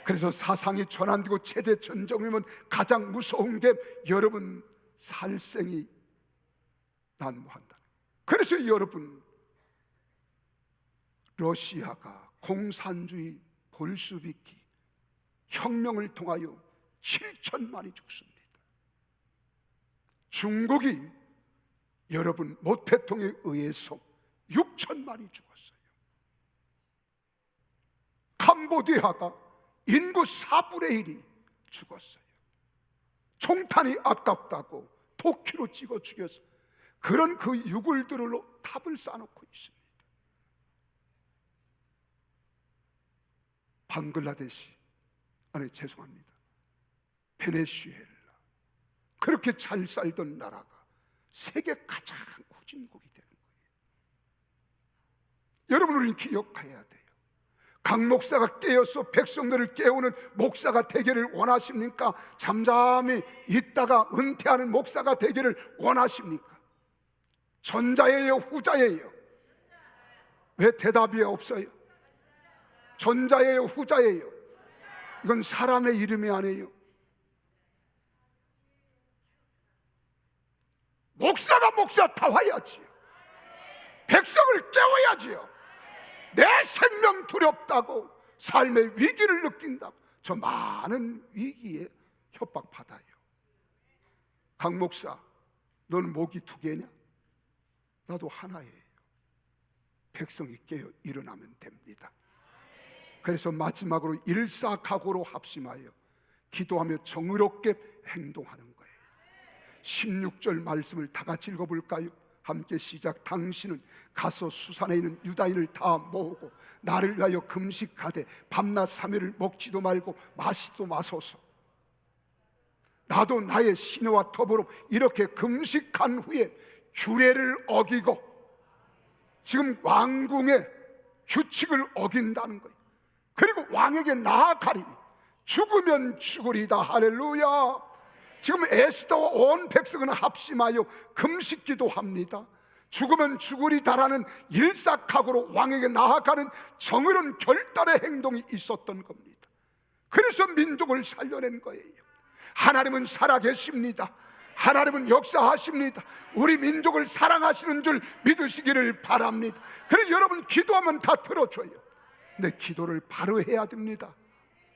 그래서 사상이 전환되고 체제 전정이면 가장 무서운 게 여러분 살생이 난무한다. 그래서 여러분, 러시아가 공산주의 볼수비키 혁명을 통하여 7천만이 죽습니다. 중국이 여러분 모태통에 의해서 6천만이 죽었어요. 캄보디아가 인구 4분의 1이 죽었어요. 총탄이 아깝다고 도끼로 찍어 죽여서 그런 그 유골들로 탑을 쌓아놓고 있습니다. 방글라데시, 아니 죄송합니다, 베네수엘라, 그렇게 잘 살던 나라가 세계 가장 후진국이 되는 거예요. 여러분, 우리는 기억해야 돼요. 각 목사가 깨어서 백성들을 깨우는 목사가 되기를 원하십니까? 잠잠히 있다가 은퇴하는 목사가 되기를 원하십니까? 전자예요, 후자예요? 왜 대답이 없어요? 전자예요, 후자예요? 이건 사람의 이름이 아니에요. 목사가 목사다워야지요. 백성을 깨워야지요. 내 생명 두렵다고 삶의 위기를 느낀다고 저 많은 위기에 협박받아요. 강 목사, 너는 목이 2개냐? 나도 하나예요. 백성이 깨어 일어나면 됩니다. 그래서 마지막으로 일사각오로 합심하여 기도하며 정의롭게 행동하는 거예요. 16절 말씀을 다 같이 읽어볼까요? 함께 시작. 당신은 가서 수산에 있는 유다인을 다 모으고 나를 위하여 금식하되 밤낮 3일을 먹지도 말고 마시도 마소서. 나도 나의 시내와 더불어 이렇게 금식한 후에 규례를 어기고, 지금 왕궁의 규칙을 어긴다는 거예요. 그리고 왕에게 나아가리니 죽으면 죽으리다. 할렐루야. 지금 에스더와 온 백성은 합심하여 금식기도 합니다. 죽으면 죽으리다라는 일사각오로 왕에게 나아가는 정의로운 결단의 행동이 있었던 겁니다. 그래서 민족을 살려낸 거예요. 하나님은 살아계십니다. 하나님은 역사하십니다. 우리 민족을 사랑하시는 줄 믿으시기를 바랍니다. 그래서 여러분 기도하면 다 들어줘요. 근데 기도를 바로 해야 됩니다.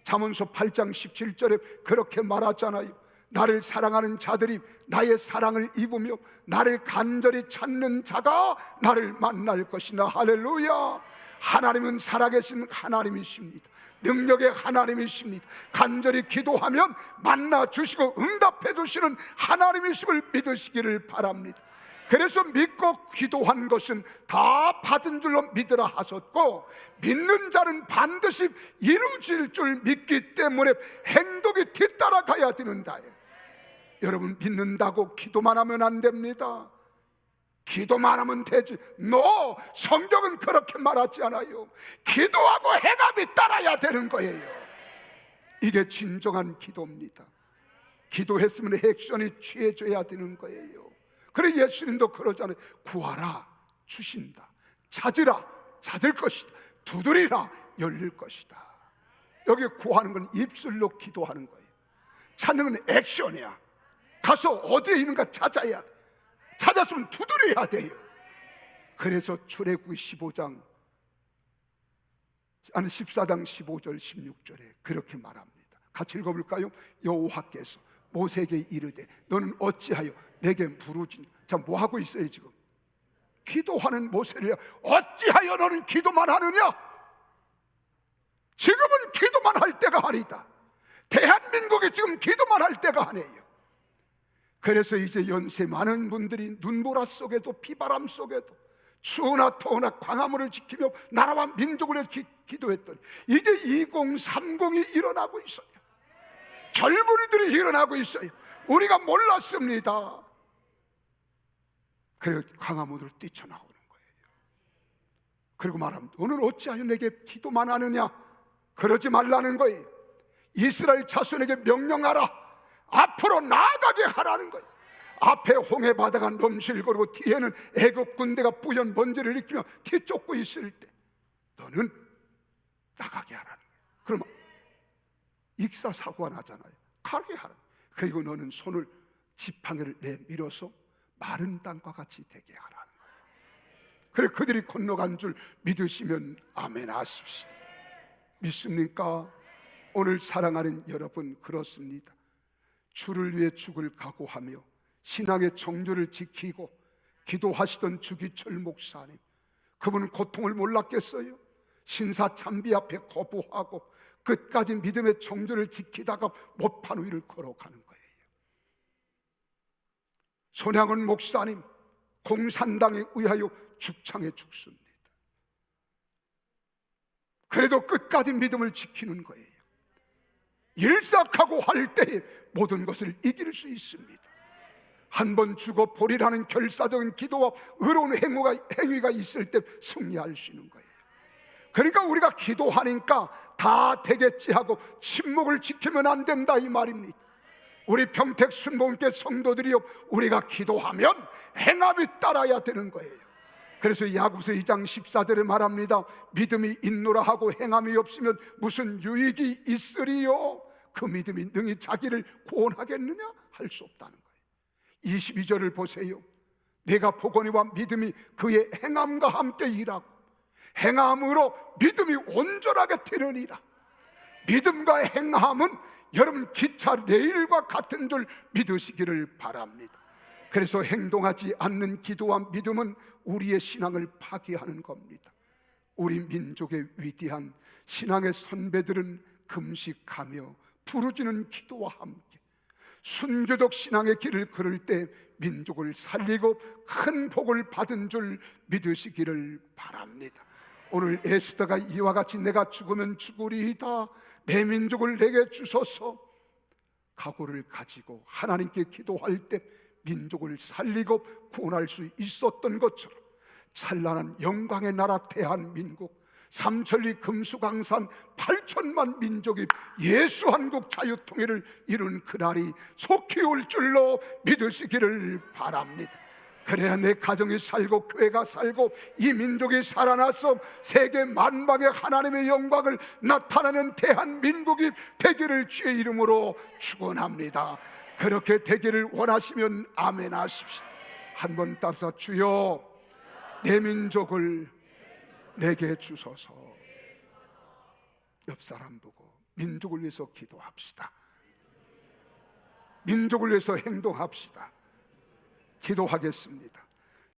잠언서 8장 17절에 그렇게 말하잖아요. 나를 사랑하는 자들이 나의 사랑을 입으며 나를 간절히 찾는 자가 나를 만날 것이나. 할렐루야. 하나님은 살아계신 하나님이십니다. 능력의 하나님이십니다. 간절히 기도하면 만나 주시고 응답해 주시는 하나님이심을 믿으시기를 바랍니다. 그래서 믿고 기도한 것은 다 받은 줄로 믿으라 하셨고, 믿는 자는 반드시 이루어질 줄 믿기 때문에 행동이 뒤따라가야 되는다. 여러분, 믿는다고 기도만 하면 안 됩니다. 기도만 하면 되지. 성경은 그렇게 말하지 않아요. 기도하고 행함이 따라야 되는 거예요. 이게 진정한 기도입니다. 기도했으면 액션이 취해져야 되는 거예요. 그래 예수님도 그러잖아요. 구하라, 주신다. 찾으라, 찾을 것이다. 두드리라, 열릴 것이다. 여기 구하는 건 입술로 기도하는 거예요. 찾는 건 액션이야. 가서 어디에 있는가 찾아야 돼. 찾았으면 두드려야 돼요. 그래서 출애굽기 14장 15절 16절에 그렇게 말합니다. 같이 읽어볼까요? 여호와께서 모세에게 이르되 너는 어찌하여 내게 부르짖냐. 자, 뭐 하고 있어요 지금? 기도하는 모세를 어찌하여 너는 기도만 하느냐? 지금은 기도만 할 때가 아니다. 대한민국이 지금 기도만 할 때가 아니에요. 그래서 이제 연세 많은 분들이 눈보라 속에도 비바람 속에도 추우나 더우나 광화문을 지키며 나라와 민족을 위해서 기도했더니 이제 2030이 일어나고 있어요. 젊은이들이 일어나고 있어요. 우리가 몰랐습니다. 그래서 광화문으로 뛰쳐나오는 거예요. 그리고 말합니다. 너는 어찌하여 내게 기도만 하느냐? 그러지 말라는 거예요. 이스라엘 자손에게 명령하라. 앞으로 나아가게 하라는 거예요. 앞에 홍해 바다가 넘실거리고 뒤에는 애국 군대가 뿌연 먼지를 일으키며 뒤쫓고 있을 때 너는 나가게 하라는 거예요. 그러면 익사사고가 나잖아요. 가게 하라는 거예요. 그리고 너는 손을 지팡이를 내밀어서 마른 땅과 같이 되게 하라는 거예요. 그래 그들이 건너간 줄 믿으시면 아멘 하십시다. 믿습니까? 오늘 사랑하는 여러분, 그렇습니다. 주를 위해 죽을 각오하며 신앙의 정조를 지키고 기도하시던 주기철 목사님, 그분은 고통을 몰랐겠어요? 신사참비 앞에 거부하고 끝까지 믿음의 정조를 지키다가 못판 위를 걸어가는 거예요. 손양원 목사님, 공산당에 의하여 죽창에 죽습니다. 그래도 끝까지 믿음을 지키는 거예요. 일삭하고 할 때에 모든 것을 이길 수 있습니다. 한 번 죽어 보리라는 결사적인 기도와 의로운 행위가 있을 때 승리할 수 있는 거예요. 그러니까 우리가 기도하니까 다 되겠지 하고 침묵을 지키면 안 된다 이 말입니다. 우리 평택 순복음교회 성도들이요, 우리가 기도하면 행함이 따라야 되는 거예요. 그래서 야고보서 2장 14절에 말합니다. 믿음이 있노라 하고 행함이 없으면 무슨 유익이 있으리요? 그 믿음이 능히 자기를 구원하겠느냐? 할 수 없다는 거예요. 22절을 보세요. 내가 보거니와 믿음이 그의 행함과 함께 일하고 행함으로 믿음이 온전하게 되느니라. 믿음과 행함은 여러분 기차 레일과 같은 줄 믿으시기를 바랍니다. 그래서 행동하지 않는 기도와 믿음은 우리의 신앙을 파괴하는 겁니다. 우리 민족의 위대한 신앙의 선배들은 금식하며 부르짖는 기도와 함께 순교적 신앙의 길을 걸을 때 민족을 살리고 큰 복을 받은 줄 믿으시기를 바랍니다. 오늘 에스더가 이와 같이 내가 죽으면 죽으리이다, 내 민족을 내게 주소서 각오를 가지고 하나님께 기도할 때 민족을 살리고 구원할 수 있었던 것처럼 찬란한 영광의 나라 대한민국, 삼천리 금수강산 8천만 민족이 예수 한국 자유통일을 이룬 그날이 속히 올 줄로 믿으시기를 바랍니다. 그래야 내 가정이 살고 교회가 살고 이 민족이 살아나서 세계 만방의 하나님의 영광을 나타내는 대한민국이 되기를 주의 이름으로 축원합니다. 그렇게 되기를 원하시면 아멘 하십시오. 한번 따라서 주여 내 민족을 내게 주소서. 옆 사람 보고 민족을 위해서 기도합시다. 민족을 위해서 행동합시다. 기도하겠습니다.